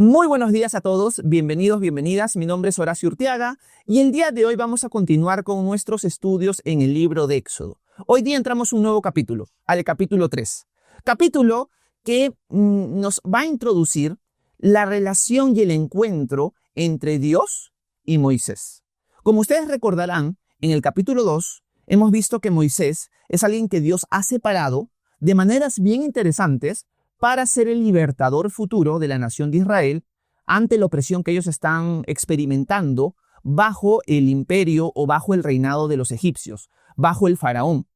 Muy buenos días a todos, bienvenidos, bienvenidas. Mi nombre es Horacio Urteaga y el día de hoy vamos a continuar con nuestros estudios en el libro de Éxodo. Hoy día entramos un nuevo capítulo, al capítulo 3. Capítulo que nos va a introducir la relación y el encuentro entre Dios y Moisés. Como ustedes recordarán, en el capítulo 2 hemos visto que Moisés es alguien que Dios ha separado de maneras bien interesantes para ser el libertador futuro de la nación de Israel ante la opresión que ellos están experimentando bajo el imperio o bajo el reinado de los egipcios, bajo el faraón.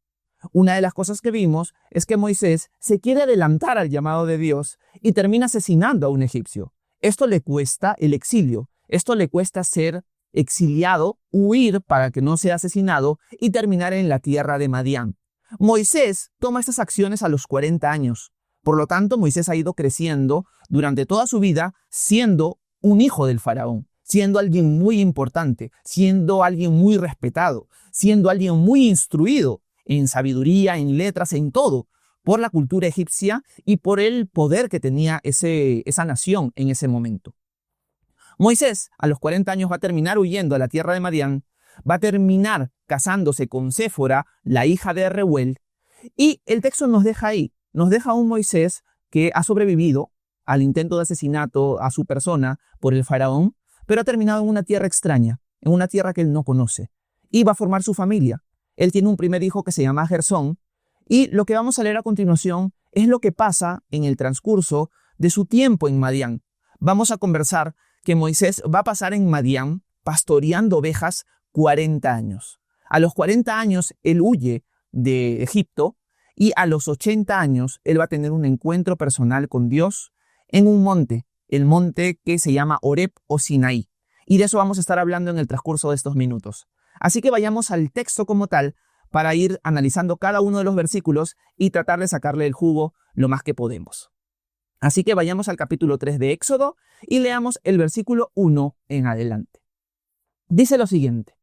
Una de las cosas que vimos es que Moisés se quiere adelantar al llamado de Dios y termina asesinando a un egipcio. Esto le cuesta el exilio, esto le cuesta ser exiliado, huir para que no sea asesinado y terminar en la tierra de Madián. Moisés toma estas acciones a los 40 años. Por lo tanto, Moisés ha ido creciendo durante toda su vida siendo un hijo del faraón, siendo alguien muy importante, siendo alguien muy respetado, siendo alguien muy instruido en sabiduría, en letras, en todo, por la cultura egipcia y por el poder que tenía esa nación en ese momento. Moisés, a los 40 años, va a terminar huyendo a la tierra de Madián, va a terminar casándose con Séfora, la hija de Reuel, y el texto nos deja ahí. Nos deja un Moisés que ha sobrevivido al intento de asesinato a su persona por el faraón, pero ha terminado en una tierra extraña, en una tierra que él no conoce, y va a formar su familia. Él tiene un primer hijo que se llama Gersón, y lo que vamos a leer a continuación es lo que pasa en el transcurso de su tiempo en Madián. Vamos a conversar que Moisés va a pasar en Madián pastoreando ovejas 40 años. A los 40 años él huye de Egipto, y a los 80 años, él va a tener un encuentro personal con Dios en un monte, el monte que se llama Horeb o Sinaí. Y de eso vamos a estar hablando en el transcurso de estos minutos. Así que vayamos al texto como tal para ir analizando cada uno de los versículos y tratar de sacarle el jugo lo más que podemos. Así que vayamos al capítulo 3 de Éxodo y leamos el versículo 1 en adelante. Dice lo siguiente: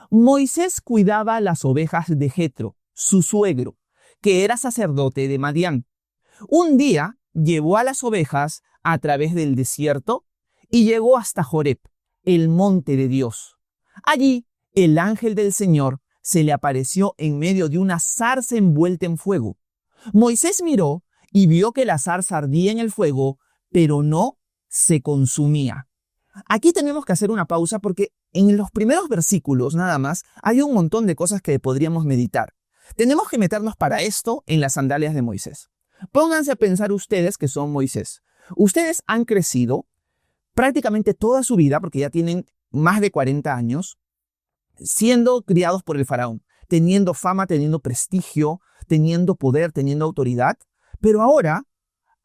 Moisés cuidaba las ovejas de Jetro, su suegro, que era sacerdote de Madián. Un día llevó a las ovejas a través del desierto y llegó hasta Horeb, el monte de Dios. Allí, el ángel del Señor se le apareció en medio de una zarza envuelta en fuego. Moisés miró y vio que la zarza ardía en el fuego, pero no se consumía. Aquí tenemos que hacer una pausa porque en los primeros versículos nada más hay un montón de cosas que podríamos meditar. Tenemos que meternos para esto en las sandalias de Moisés. Pónganse a pensar ustedes que son Moisés. Ustedes han crecido prácticamente toda su vida, porque ya tienen más de 40 años, siendo criados por el faraón, teniendo fama, teniendo prestigio, teniendo poder, teniendo autoridad. Pero ahora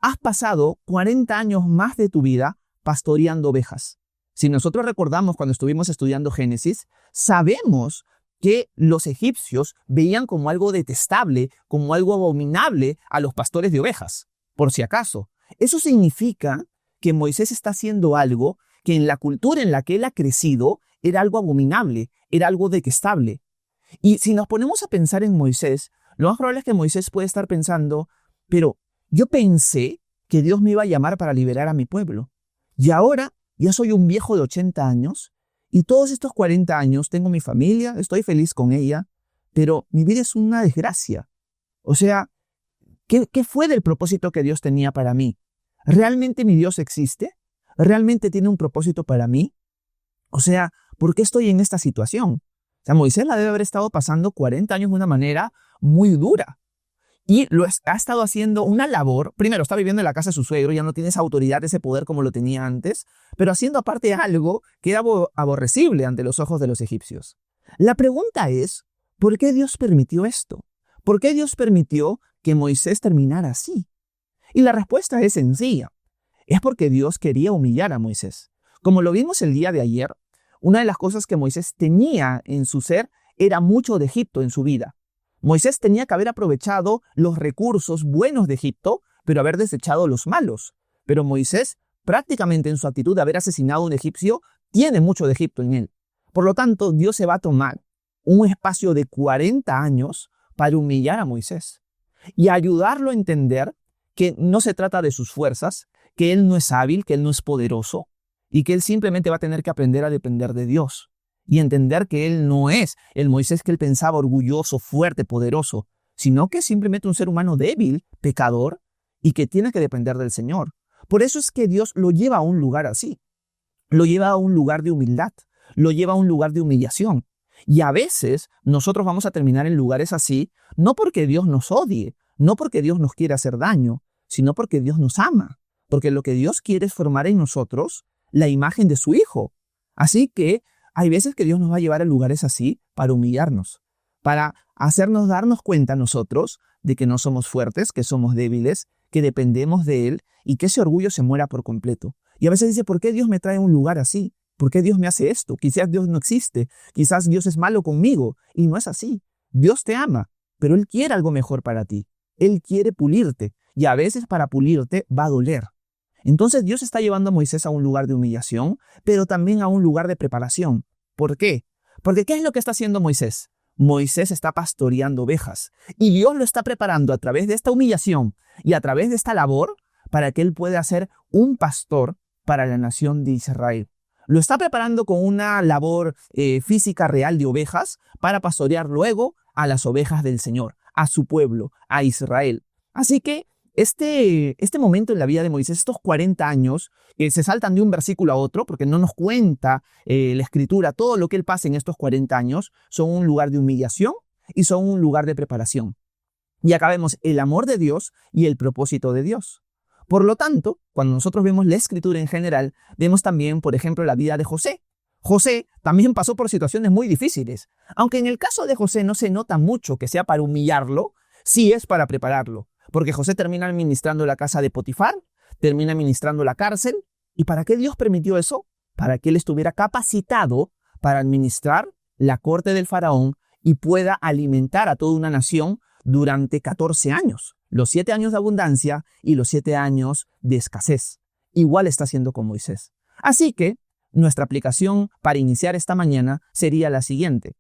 has pasado 40 años más de tu vida pastoreando ovejas. Si nosotros recordamos cuando estuvimos estudiando Génesis, sabemos que los egipcios veían como algo detestable, como algo abominable a los pastores de ovejas, por si acaso. Eso significa que Moisés está haciendo algo que en la cultura en la que él ha crecido era algo abominable, era algo detestable. Y si nos ponemos a pensar en Moisés, lo más probable es que Moisés puede estar pensando, pero yo pensé que Dios me iba a llamar para liberar a mi pueblo. Y ahora ya soy un viejo de 80 años, y todos estos 40 años tengo mi familia, estoy feliz con ella, pero mi vida es una desgracia. O sea, ¿qué fue del propósito que Dios tenía para mí? ¿Realmente mi Dios existe? ¿Realmente tiene un propósito para mí? O sea, ¿por qué estoy en esta situación? O sea, Moisés la debe haber estado pasando 40 años de una manera muy dura. Y ha estado haciendo una labor. Primero, está viviendo en la casa de su suegro, ya no tiene esa autoridad, ese poder como lo tenía antes, pero haciendo aparte algo que era aborrecible ante los ojos de los egipcios. La pregunta es, ¿por qué Dios permitió esto? ¿Por qué Dios permitió que Moisés terminara así? Y la respuesta es sencilla. Es porque Dios quería humillar a Moisés. Como lo vimos el día de ayer, una de las cosas que Moisés tenía en su ser era mucho de Egipto en su vida. Moisés tenía que haber aprovechado los recursos buenos de Egipto, pero haber desechado los malos. Pero Moisés, prácticamente en su actitud de haber asesinado a un egipcio, tiene mucho de Egipto en él. Por lo tanto, Dios se va a tomar un espacio de 40 años para humillar a Moisés y ayudarlo a entender que no se trata de sus fuerzas, que él no es hábil, que él no es poderoso y que él simplemente va a tener que aprender a depender de Dios y entender que él no es el Moisés que él pensaba orgulloso, fuerte, poderoso, sino que es simplemente un ser humano débil, pecador y que tiene que depender del Señor. Por eso es que Dios lo lleva a un lugar así, lo lleva a un lugar de humildad, lo lleva a un lugar de humillación. Y a veces nosotros vamos a terminar en lugares así, no porque Dios nos odie, no porque Dios nos quiera hacer daño, sino porque Dios nos ama. Porque lo que Dios quiere es formar en nosotros la imagen de su Hijo. Así que hay veces que Dios nos va a llevar a lugares así para humillarnos, para hacernos darnos cuenta nosotros de que no somos fuertes, que somos débiles, que dependemos de Él y que ese orgullo se muera por completo. Y a veces dice, ¿por qué Dios me trae a un lugar así? ¿Por qué Dios me hace esto? Quizás Dios no existe, quizás Dios es malo conmigo. Y no es así. Dios te ama, pero Él quiere algo mejor para ti. Él quiere pulirte y a veces para pulirte va a doler. Entonces Dios está llevando a Moisés a un lugar de humillación, pero también a un lugar de preparación. ¿Por qué? Porque ¿qué es lo que está haciendo Moisés? Moisés está pastoreando ovejas y Dios lo está preparando a través de esta humillación y a través de esta labor para que él pueda ser un pastor para la nación de Israel. Lo está preparando con una labor física real de ovejas para pastorear luego a las ovejas del Señor, a su pueblo, a Israel. Así que este momento en la vida de Moisés, estos 40 años, se saltan de un versículo a otro porque no nos cuenta la Escritura todo lo que él pasa en estos 40 años. Son un lugar de humillación y son un lugar de preparación. Y acá vemos el amor de Dios y el propósito de Dios. Por lo tanto, cuando nosotros vemos la Escritura en general, vemos también, por ejemplo, la vida de José. José también pasó por situaciones muy difíciles. Aunque en el caso de José no se nota mucho que sea para humillarlo, sí es para prepararlo. Porque José termina administrando la casa de Potifar, termina administrando la cárcel. ¿Y para qué Dios permitió eso? Para que él estuviera capacitado para administrar la corte del faraón y pueda alimentar a toda una nación durante 14 años. Los 7 años de abundancia y los 7 años de escasez. Igual está haciendo con Moisés. Así que nuestra aplicación para iniciar esta mañana sería la siguiente.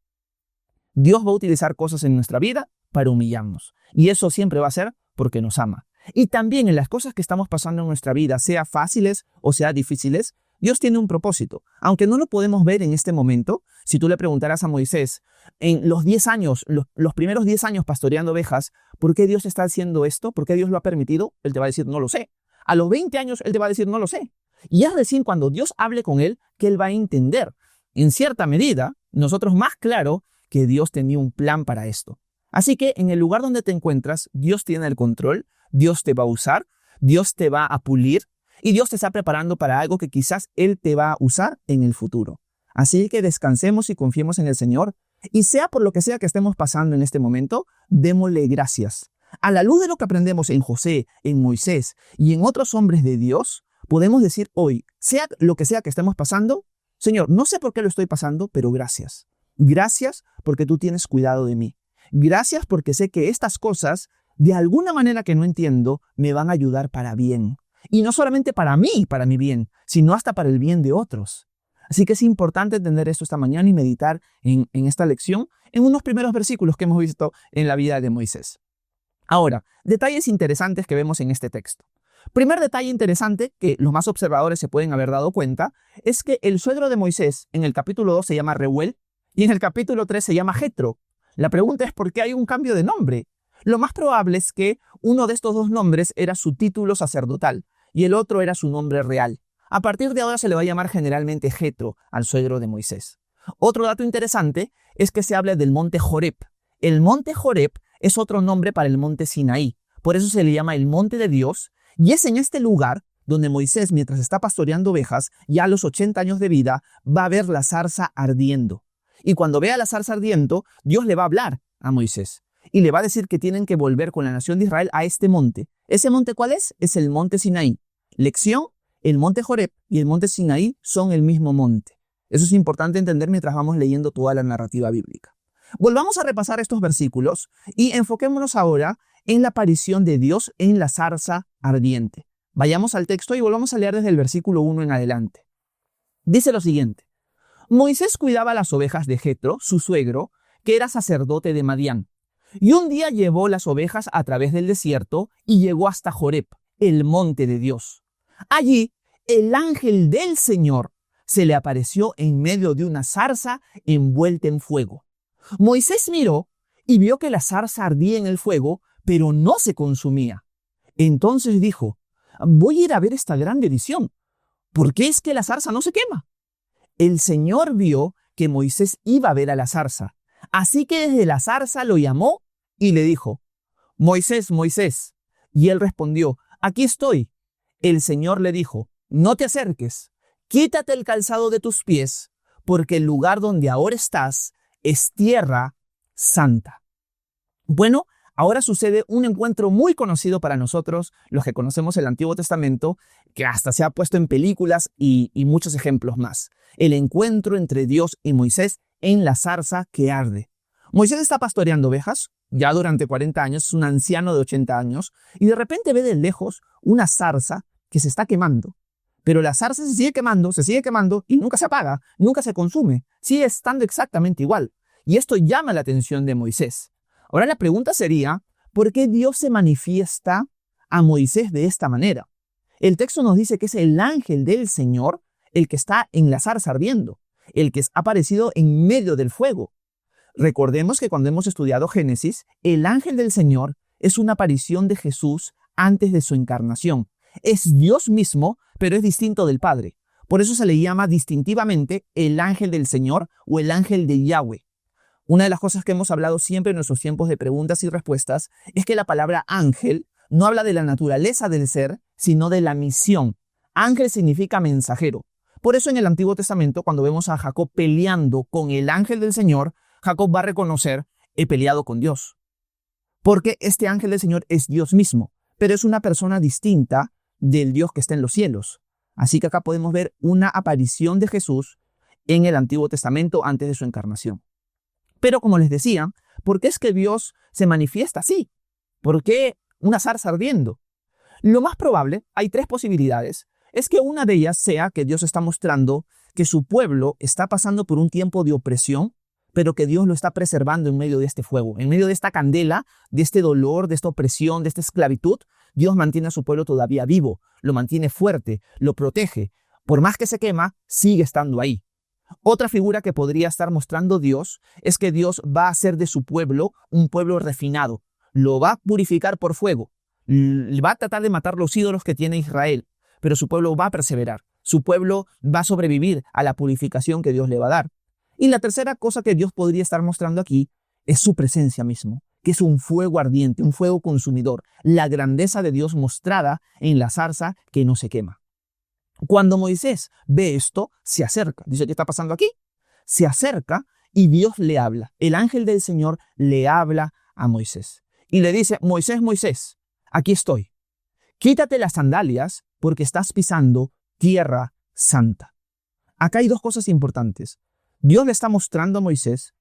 Dios va a utilizar cosas en nuestra vida para humillarnos. Y eso siempre va a ser porque nos ama. Y también en las cosas que estamos pasando en nuestra vida, sea fáciles o sea difíciles, Dios tiene un propósito. Aunque no lo podemos ver en este momento, si tú le preguntaras a Moisés, en los 10 años, los primeros 10 años pastoreando ovejas, ¿por qué Dios está haciendo esto? ¿Por qué Dios lo ha permitido? Él te va a decir, no lo sé. A los 20 años, él te va a decir, no lo sé. Y es recién cuando Dios hable con él que él va a entender, en cierta medida, nosotros más claro, que Dios tenía un plan para esto. Así que en el lugar donde te encuentras, Dios tiene el control, Dios te va a usar, Dios te va a pulir y Dios te está preparando para algo que quizás Él te va a usar en el futuro. Así que descansemos y confiemos en el Señor y sea por lo que sea que estemos pasando en este momento, démosle gracias. A la luz de lo que aprendemos en José, en Moisés y en otros hombres de Dios, podemos decir hoy, sea lo que sea que estemos pasando, Señor, no sé por qué lo estoy pasando, pero gracias. Gracias porque tú tienes cuidado de mí. Gracias porque sé que estas cosas, de alguna manera que no entiendo, me van a ayudar para bien. Y no solamente para mí, para mi bien, sino hasta para el bien de otros. Así que es importante entender esto esta mañana y meditar en esta lección, en unos primeros versículos que hemos visto en la vida de Moisés. Ahora, detalles interesantes que vemos en este texto. Primer detalle interesante que los más observadores se pueden haber dado cuenta es que el suegro de Moisés en el capítulo 2 se llama Reuel y en el capítulo 3 se llama Jetro. La pregunta es ¿por qué hay un cambio de nombre? Lo más probable es que uno de estos dos nombres era su título sacerdotal y el otro era su nombre real. A partir de ahora se le va a llamar generalmente Jetro al suegro de Moisés. Otro dato interesante es que se habla del monte Joreb. El monte Joreb es otro nombre para el monte Sinaí. Por eso se le llama el monte de Dios y es en este lugar donde Moisés, mientras está pastoreando ovejas, ya a los 80 años de vida, va a ver la zarza ardiendo. Y cuando vea la zarza ardiendo, Dios le va a hablar a Moisés y le va a decir que tienen que volver con la nación de Israel a este monte. ¿Ese monte cuál es? Es el monte Sinaí. Lección, el monte Joreb y el monte Sinaí son el mismo monte. Eso es importante entender mientras vamos leyendo toda la narrativa bíblica. Volvamos a repasar estos versículos y enfoquémonos ahora en la aparición de Dios en la zarza ardiente. Vayamos al texto y volvamos a leer desde el versículo 1 en adelante. Dice lo siguiente. Moisés cuidaba las ovejas de Jetro, su suegro, que era sacerdote de Madián. Y un día llevó las ovejas a través del desierto y llegó hasta Joreb, el monte de Dios. Allí, el ángel del Señor se le apareció en medio de una zarza envuelta en fuego. Moisés miró y vio que la zarza ardía en el fuego, pero no se consumía. Entonces dijo, voy a ir a ver esta grande visión. ¿Por qué es que la zarza no se quema? El Señor vio que Moisés iba a ver a la zarza, así que desde la zarza lo llamó y le dijo, Moisés, Moisés. Y él respondió, aquí estoy. El Señor le dijo, no te acerques, quítate el calzado de tus pies, porque el lugar donde ahora estás es tierra santa. Bueno, ahora sucede un encuentro muy conocido para nosotros, los que conocemos el Antiguo Testamento, que hasta se ha puesto en películas y muchos ejemplos más. El encuentro entre Dios y Moisés en la zarza que arde. Moisés está pastoreando ovejas, ya durante 40 años, es un anciano de 80 años, y de repente ve de lejos una zarza que se está quemando. Pero la zarza se sigue quemando y nunca se apaga, nunca se consume, sigue estando exactamente igual. Y esto llama la atención de Moisés. Ahora la pregunta sería, ¿por qué Dios se manifiesta a Moisés de esta manera? El texto nos dice que es el ángel del Señor el que está en la zarza ardiendo, el que ha aparecido en medio del fuego. Recordemos que cuando hemos estudiado Génesis, el ángel del Señor es una aparición de Jesús antes de su encarnación. Es Dios mismo, pero es distinto del Padre. Por eso se le llama distintivamente el ángel del Señor o el ángel de Yahweh. Una de las cosas que hemos hablado siempre en nuestros tiempos de preguntas y respuestas es que la palabra ángel no habla de la naturaleza del ser, sino de la misión. Ángel significa mensajero. Por eso en el Antiguo Testamento, cuando vemos a Jacob peleando con el ángel del Señor, Jacob va a reconocer, he peleado con Dios. Porque este ángel del Señor es Dios mismo, pero es una persona distinta del Dios que está en los cielos. Así que acá podemos ver una aparición de Jesús en el Antiguo Testamento antes de su encarnación. Pero como les decía, ¿por qué es que Dios se manifiesta así? ¿Por qué una zarza ardiendo? Lo más probable, hay tres posibilidades, es que una de ellas sea que Dios está mostrando que su pueblo está pasando por un tiempo de opresión, pero que Dios lo está preservando en medio de este fuego, en medio de esta candela, de este dolor, de esta opresión, de esta esclavitud. Dios mantiene a su pueblo todavía vivo, lo mantiene fuerte, lo protege. Por más que se quema, sigue estando ahí. Otra figura que podría estar mostrando Dios es que Dios va a hacer de su pueblo un pueblo refinado. Lo va a purificar por fuego. Va a tratar de matar los ídolos que tiene Israel, pero su pueblo va a perseverar. Su pueblo va a sobrevivir a la purificación que Dios le va a dar. Y la tercera cosa que Dios podría estar mostrando aquí es su presencia mismo, que es un fuego ardiente, un fuego consumidor, la grandeza de Dios mostrada en la zarza que no se quema. Cuando Moisés ve esto, se acerca. Dice, ¿qué está pasando aquí? Se acerca y Dios le habla. El ángel del Señor le habla a Moisés y le dice, Moisés, Moisés, aquí estoy. Quítate las sandalias porque estás pisando tierra santa. Acá hay dos cosas importantes. Dios le está mostrando a Moisés,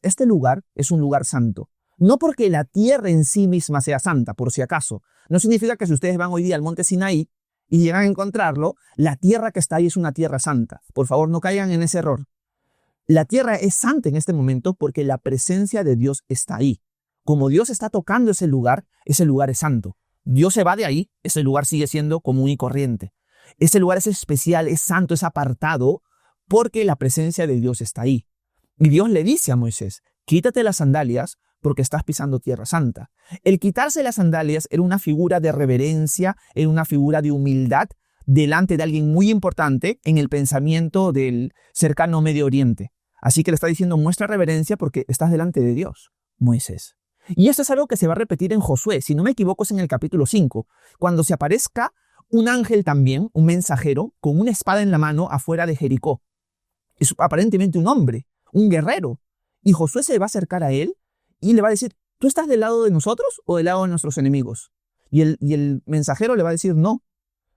este lugar es un lugar santo. No porque la tierra en sí misma sea santa, por si acaso. No significa que si ustedes van hoy día al monte Sinaí y llegan a encontrarlo, la tierra que está ahí es una tierra santa. Por favor, no caigan en ese error. La tierra es santa en este momento porque la presencia de Dios está ahí. Como Dios está tocando ese lugar es santo. Dios se va de ahí, ese lugar sigue siendo común y corriente. Ese lugar es especial, es santo, es apartado, porque la presencia de Dios está ahí. Y Dios le dice a Moisés, quítate las sandalias porque estás pisando tierra santa. El quitarse las sandalias era una figura de reverencia, era una figura de humildad delante de alguien muy importante en el pensamiento del cercano Medio Oriente. Así que le está diciendo, muestra reverencia porque estás delante de Dios, Moisés. Y esto es algo que se va a repetir en Josué, si no me equivoco es en el capítulo 5, cuando se aparezca un ángel también, un mensajero, con una espada en la mano afuera de Jericó. Es aparentemente un hombre, un guerrero. Y Josué se va a acercar a él y le va a decir, ¿tú estás del lado de nosotros o del lado de nuestros enemigos? Y el mensajero le va a decir, no,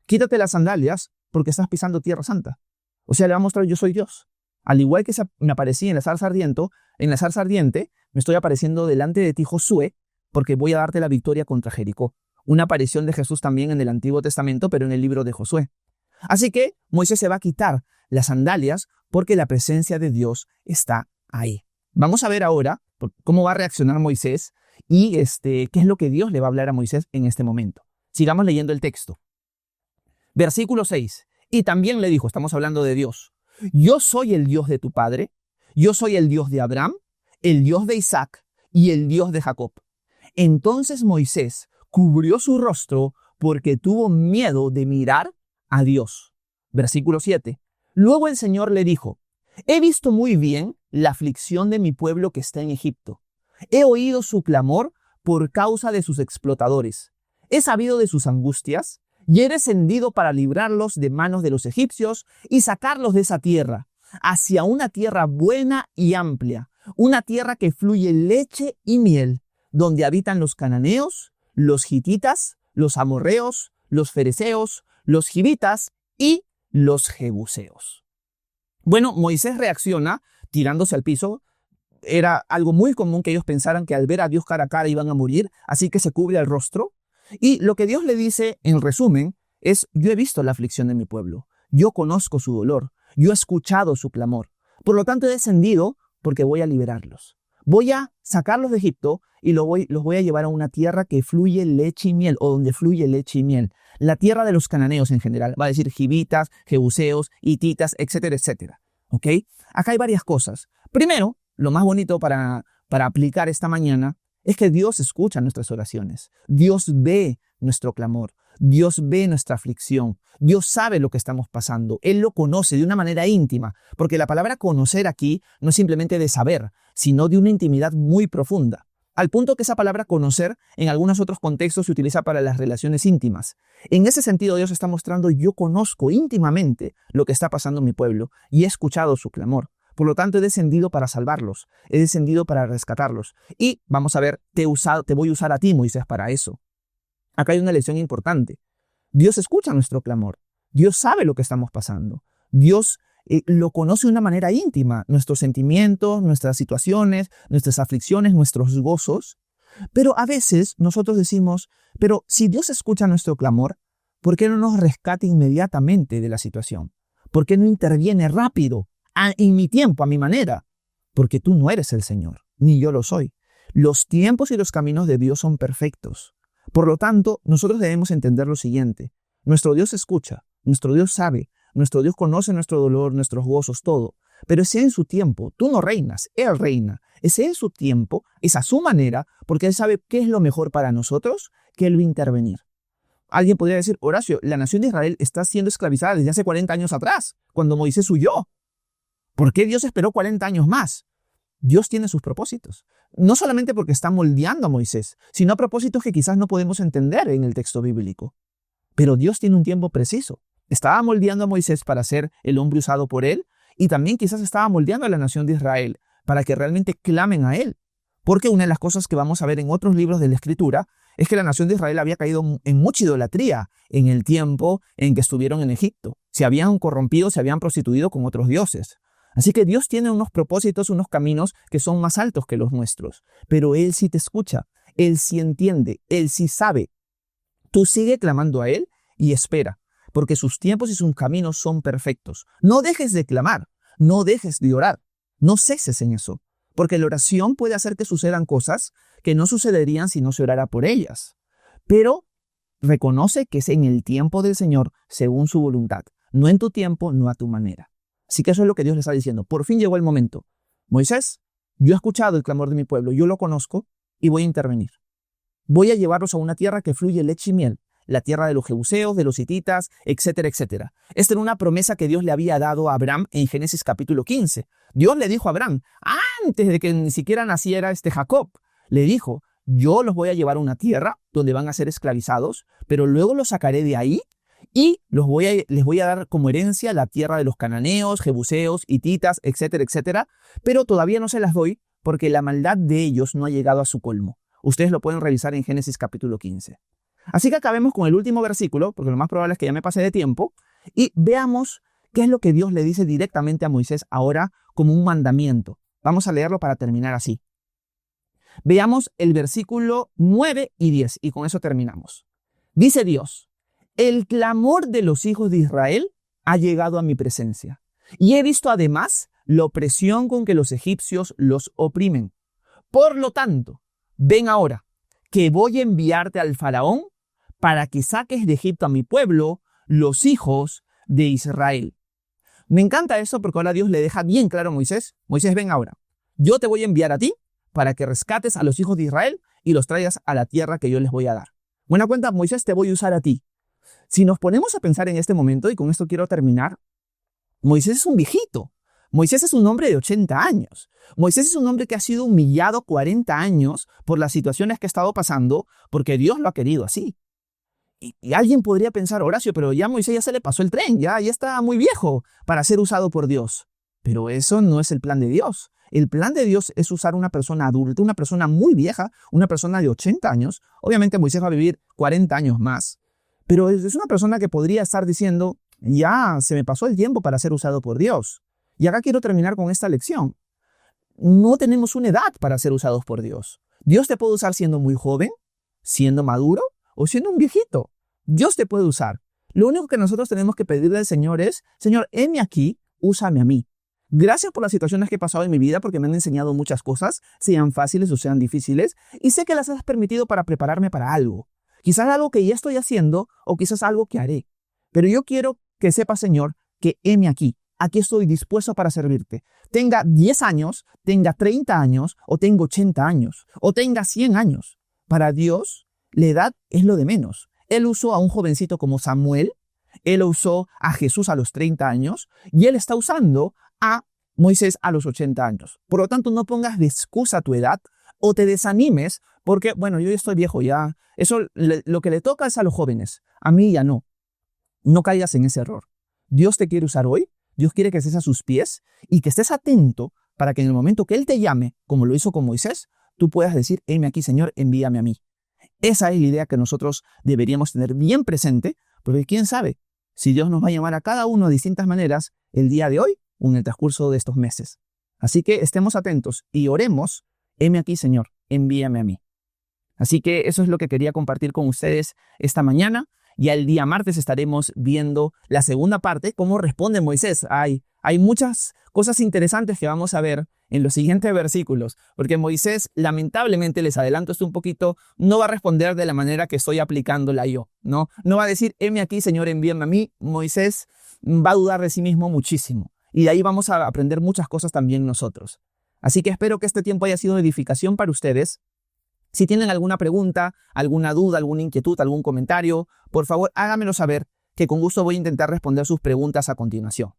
quítate las sandalias porque estás pisando tierra santa. O sea, le va a mostrar, yo soy Dios. Al igual que me aparecí en la zarza ardiente, me estoy apareciendo delante de ti, Josué, porque voy a darte la victoria contra Jericó. Una aparición de Jesús también en el Antiguo Testamento, pero en el libro de Josué. Así que Moisés se va a quitar las sandalias porque la presencia de Dios está ahí. Vamos a ver ahora cómo va a reaccionar Moisés y qué es lo que Dios le va a hablar a Moisés en este momento. Sigamos leyendo el texto. Versículo 6. Y también le dijo, estamos hablando de Dios, yo soy el Dios de tu padre, yo soy el Dios de Abraham, el Dios de Isaac y el Dios de Jacob. Entonces Moisés cubrió su rostro porque tuvo miedo de mirar a Dios. Versículo 7. Luego el Señor le dijo, he visto muy bien la aflicción de mi pueblo que está en Egipto. He oído su clamor por causa de sus explotadores. He sabido de sus angustias y he descendido para librarlos de manos de los egipcios y sacarlos de esa tierra, hacia una tierra buena y amplia, una tierra que fluye leche y miel, donde habitan los cananeos, los hititas, los amorreos, los fereceos, los givitas y los jebuseos. Bueno, Moisés reacciona tirándose al piso. Era algo muy común que ellos pensaran que al ver a Dios cara a cara iban a morir, así que se cubre el rostro. Y lo que Dios le dice, en resumen, es: yo he visto la aflicción de mi pueblo, yo conozco su dolor, yo he escuchado su clamor. Por lo tanto, he descendido porque voy a liberarlos. Voy a sacarlos de Egipto y los voy a llevar a una tierra que fluye leche y miel, o donde fluye leche y miel. La tierra de los cananeos en general, va a decir givitas, jebuseos, hititas, etcétera, etcétera. ¿Ok? Acá hay varias cosas. Primero, lo más bonito para aplicar esta mañana es que Dios escucha nuestras oraciones. Dios ve nuestro clamor. Dios ve nuestra aflicción. Dios sabe lo que estamos pasando. Él lo conoce de una manera íntima, porque la palabra conocer aquí no es simplemente de saber, sino de una intimidad muy profunda. Al punto que esa palabra conocer en algunos otros contextos se utiliza para las relaciones íntimas. En ese sentido, Dios está mostrando: yo conozco íntimamente lo que está pasando en mi pueblo y he escuchado su clamor. Por lo tanto, he descendido para salvarlos, he descendido para rescatarlos. Y vamos a ver, te voy a usar a ti, Moisés, para eso. Acá hay una lección importante. Dios escucha nuestro clamor. Dios sabe lo que estamos pasando. Dios lo conoce de una manera íntima, nuestros sentimientos, nuestras situaciones, nuestras aflicciones, nuestros gozos. Pero a veces nosotros decimos: pero si Dios escucha nuestro clamor, ¿por qué no nos rescata inmediatamente de la situación? ¿Por qué no interviene rápido, en mi tiempo, a mi manera? Porque tú no eres el Señor, ni yo lo soy. Los tiempos y los caminos de Dios son perfectos. Por lo tanto, nosotros debemos entender lo siguiente: nuestro Dios escucha, nuestro Dios sabe, nuestro Dios conoce nuestro dolor, nuestros gozos, todo. Pero ese en su tiempo, tú no reinas, Él reina. Ese en su tiempo, es a su manera, porque Él sabe qué es lo mejor para nosotros, que Él va a intervenir. Alguien podría decir: Horacio, la nación de Israel está siendo esclavizada desde hace 40 años atrás, cuando Moisés huyó. ¿Por qué Dios esperó 40 años más? Dios tiene sus propósitos. No solamente porque está moldeando a Moisés, sino propósitos que quizás no podemos entender en el texto bíblico. Pero Dios tiene un tiempo preciso. Estaba moldeando a Moisés para ser el hombre usado por Él, y también quizás estaba moldeando a la nación de Israel para que realmente clamen a Él. Porque una de las cosas que vamos a ver en otros libros de la Escritura es que la nación de Israel había caído en mucha idolatría en el tiempo en que estuvieron en Egipto. Se habían corrompido, se habían prostituido con otros dioses. Así que Dios tiene unos propósitos, unos caminos que son más altos que los nuestros. Pero Él sí te escucha, Él sí entiende, Él sí sabe. Tú sigue clamando a Él y espera, porque sus tiempos y sus caminos son perfectos. No dejes de clamar, no dejes de orar, no ceses en eso, porque la oración puede hacer que sucedan cosas que no sucederían si no se orara por ellas. Pero reconoce que es en el tiempo del Señor, según su voluntad, no en tu tiempo, no a tu manera. Así que eso es lo que Dios le está diciendo. Por fin llegó el momento. Moisés, yo he escuchado el clamor de mi pueblo, yo lo conozco y voy a intervenir. Voy a llevarlos a una tierra que fluye leche y miel, la tierra de los jebuseos, de los hititas, etcétera, etcétera. Esta era una promesa que Dios le había dado a Abraham en Génesis capítulo 15. Dios le dijo a Abraham, antes de que ni siquiera naciera Jacob, le dijo: yo los voy a llevar a una tierra donde van a ser esclavizados, pero luego los sacaré de ahí y les voy a dar como herencia la tierra de los cananeos, jebuseos, hititas, etcétera, etcétera. Pero todavía no se las doy porque la maldad de ellos no ha llegado a su colmo. Ustedes lo pueden revisar en Génesis capítulo 15. Así que acabemos con el último versículo, porque lo más probable es que ya me pase de tiempo, y veamos qué es lo que Dios le dice directamente a Moisés ahora como un mandamiento. Vamos a leerlo para terminar así. Veamos el versículo 9 y 10, y con eso terminamos. Dice Dios: el clamor de los hijos de Israel ha llegado a mi presencia, y he visto además la opresión con que los egipcios los oprimen. Por lo tanto, ven ahora, que voy a enviarte al faraón para que saques de Egipto a mi pueblo, los hijos de Israel. Me encanta esto porque ahora Dios le deja bien claro a Moisés. Moisés, ven ahora. Yo te voy a enviar a ti para que rescates a los hijos de Israel y los traigas a la tierra que yo les voy a dar. Buena cuenta, Moisés, te voy a usar a ti. Si nos ponemos a pensar en este momento, y con esto quiero terminar, Moisés es un viejito. Moisés es un hombre de 80 años. Moisés es un hombre que ha sido humillado 40 años por las situaciones que ha estado pasando porque Dios lo ha querido así. Y alguien podría pensar, Horacio, pero ya Moisés ya se le pasó el tren, ya está muy viejo para ser usado por Dios. Pero eso no es el plan de Dios. El plan de Dios es usar una persona adulta, una persona muy vieja, una persona de 80 años. Obviamente Moisés va a vivir 40 años más. Pero es una persona que podría estar diciendo, ya se me pasó el tiempo para ser usado por Dios. Y acá quiero terminar con esta lección. No tenemos una edad para ser usados por Dios. Dios te puede usar siendo muy joven, siendo maduro o siendo un viejito. Dios te puede usar. Lo único que nosotros tenemos que pedirle al Señor es, Señor, heme aquí, úsame a mí. Gracias por las situaciones que he pasado en mi vida porque me han enseñado muchas cosas, sean fáciles o sean difíciles, y sé que las has permitido para prepararme para algo. Quizás algo que ya estoy haciendo o quizás algo que haré. Pero yo quiero que sepas, Señor, que heme aquí. Aquí estoy dispuesto para servirte. Tenga 10 años, tenga 30 años, o tenga 80 años, o tenga 100 años. Para Dios, la edad es lo de menos. Él usó a un jovencito como Samuel, Él usó a Jesús a los 30 años, y Él está usando a Moisés a los 80 años. Por lo tanto, no pongas de excusa tu edad o te desanimes porque, bueno, yo ya estoy viejo ya. Eso lo que le toca es a los jóvenes. A mí ya no. No caigas en ese error. Dios te quiere usar hoy. Dios quiere que estés a sus pies y que estés atento para que en el momento que Él te llame, como lo hizo con Moisés, tú puedas decir, heme aquí, Señor, envíame a mí. Esa es la idea que nosotros deberíamos tener bien presente, porque quién sabe si Dios nos va a llamar a cada uno de distintas maneras el día de hoy o en el transcurso de estos meses. Así que estemos atentos y oremos, heme aquí, Señor, envíame a mí. Así que eso es lo que quería compartir con ustedes esta mañana. Ya el día martes estaremos viendo la segunda parte, cómo responde Moisés. Hay muchas cosas interesantes que vamos a ver en los siguientes versículos, porque Moisés, lamentablemente, les adelanto esto un poquito, no va a responder de la manera que estoy aplicándola yo, ¿no? No va a decir, heme aquí, Señor, envíame a mí. Moisés va a dudar de sí mismo muchísimo. Y de ahí vamos a aprender muchas cosas también nosotros. Así que espero que este tiempo haya sido de edificación para ustedes. Si tienen alguna pregunta, alguna duda, alguna inquietud, algún comentario, por favor háganmelo saber, que con gusto voy a intentar responder sus preguntas a continuación.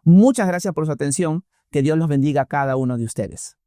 Muchas gracias por su atención. Que Dios los bendiga a cada uno de ustedes.